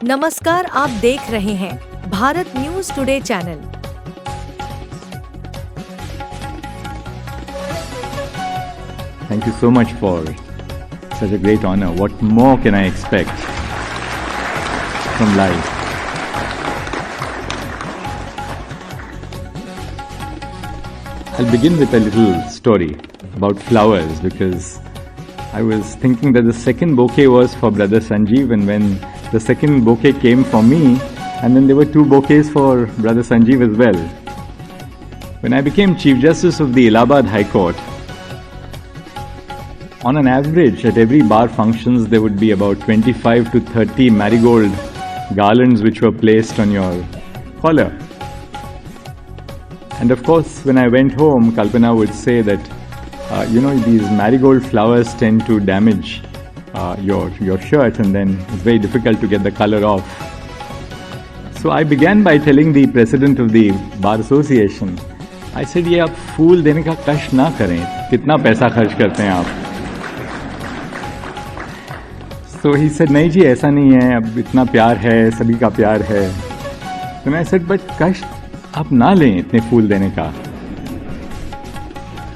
नमस्कार, आप देख रहे हैं Bharat news today channel. Thank you so much for such a great honor. What more can I expect from life? I'll begin with a little story about flowers because I was thinking that the second bouquet was for Brother Sanjeev, and when the second bouquet came for me, and then there were two bouquets for Brother Sanjeev as well. When I became Chief Justice of the Allahabad High Court, on an average, at every bar functions, there would be about 25 to 30 marigold garlands which were placed on your collar. And of course, when I went home, Kalpana would say that, these marigold flowers tend to damage your shirt, and then it's very difficult to get the color off. So I began by telling the president of the Bar Association, I said, ये आप फूल देने का कष्ट ना करें, कितना पैसा खर्च करते हैं आप. So he said, नहीं जी ऐसा नहीं है, अब इतना प्यार है, सभी का प्यार है. तो मैं said, but कष्ट आप ना लें इतने फूल देने का.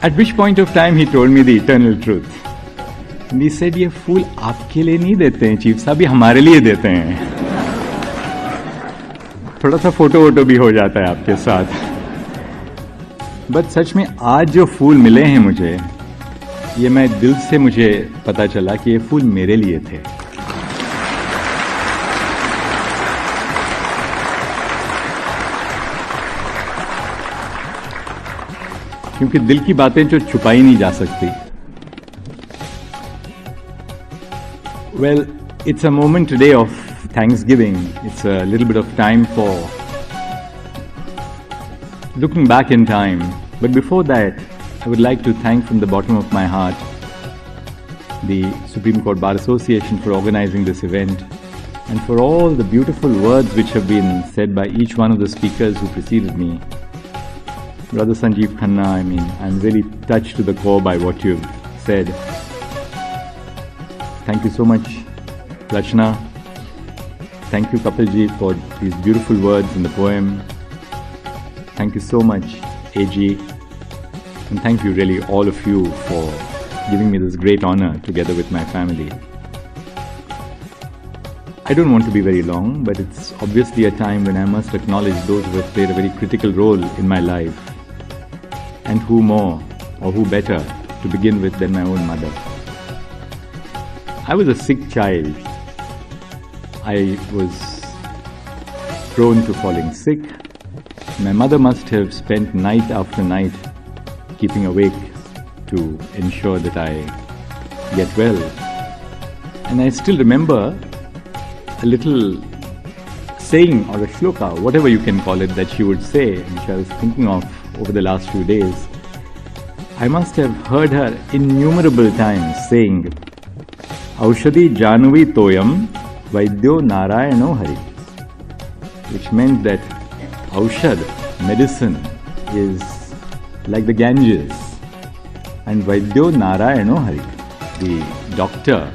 At which point of time he told me the eternal truth. And he said, ये फूल आपके लिए नहीं देते हैं चीफ साहब, ये हमारे लिए देते हैं. थोड़ा सा फोटो वोटो भी हो जाता है आपके साथ. बट सच में आज जो फूल मिले हैं मुझे, ये मैं दिल से मुझे पता चला कि ये फूल मेरे लिए थे. क्योंकि दिल की बातें जो छुपाई नहीं जा सकती. Well, it's a moment today of Thanksgiving. It's a little bit of time for looking back in time. But before that, I would like to thank from the bottom of my heart the Supreme Court Bar Association for organizing this event and for all the beautiful words which have been said by each one of the speakers who preceded me. Brother Sanjeev Khanna, I'm really touched to the core by what you've said. Thank you so much, Rachna. Thank you, Kapilji, for these beautiful words in the poem. Thank you so much, AG. And thank you really all of you for giving me this great honor together with my family. I don't want to be very long, but it's obviously a time when I must acknowledge those who have played a very critical role in my life. And who more, or who better, to begin with than my own mother. I was a sick child. I was prone to falling sick. My mother must have spent night after night keeping awake to ensure that I get well. And I still remember a little saying or a shloka, whatever you can call it, that she would say, which I was thinking of over the last few days. I must have heard her innumerable times saying, Aushadhi Janvi Toyam Vaidyo Narayano Hari, which meant that Aushad, medicine, is like the Ganges, and Vaidyo Narayano Hari, the doctor,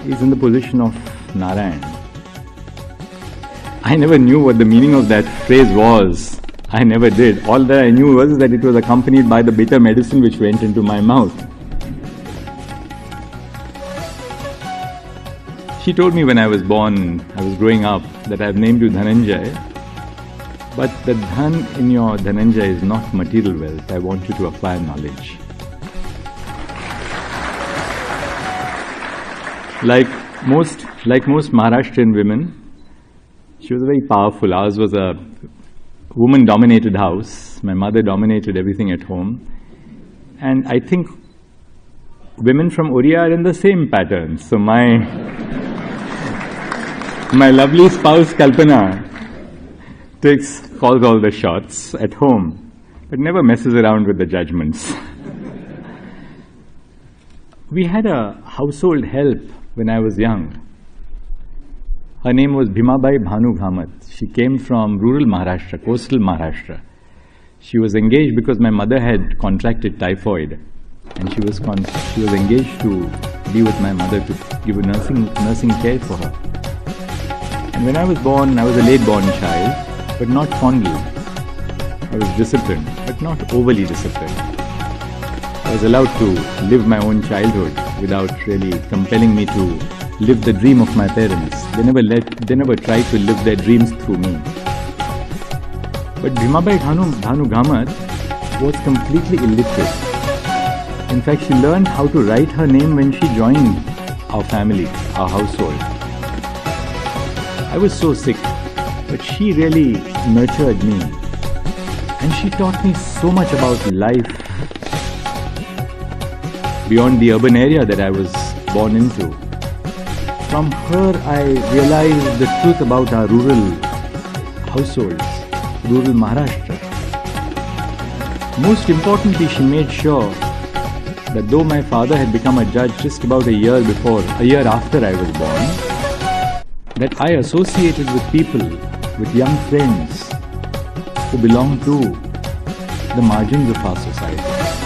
is in the position of Narayan. I never knew what the meaning of that phrase was. I never did. All that I knew was that it was accompanied by the bitter medicine which went into my mouth. She told me when I was born, I was growing up, that I have named you Dhananjay. But the dhan in your Dhananjay is not material wealth. I want you to acquire knowledge. Like most Maharashtrian women, she was very powerful. Ours was a woman-dominated house. My mother dominated everything at home. And I think women from Oriya are in the same pattern. So my lovely spouse Kalpana calls all the shots at home, but never messes around with the judgments. We had a household help when I was young. Her name was Bhimabai Bhanu Ghamat. She came from rural Maharashtra, coastal Maharashtra. She was engaged because my mother had contracted typhoid, and she was engaged to be with my mother to give nursing care for her. And when I was born, I was a late born child, but not fondly. I was disciplined, but not overly disciplined. I was allowed to live my own childhood without really compelling me to live the dream of my parents. They never tried to live their dreams through me. But Bhimabai Bhanu Kamath was completely illiterate. In fact, she learned how to write her name when she joined our family, our household. I was so sick, but she really nurtured me. And she taught me so much about life beyond the urban area that I was born into. From her, I realized the truth about our rural households, rural Maharashtra. Most importantly, she made sure that though my father had become a judge just about a year after I was born, that I associated with people, with young friends who belong to the margins of our society.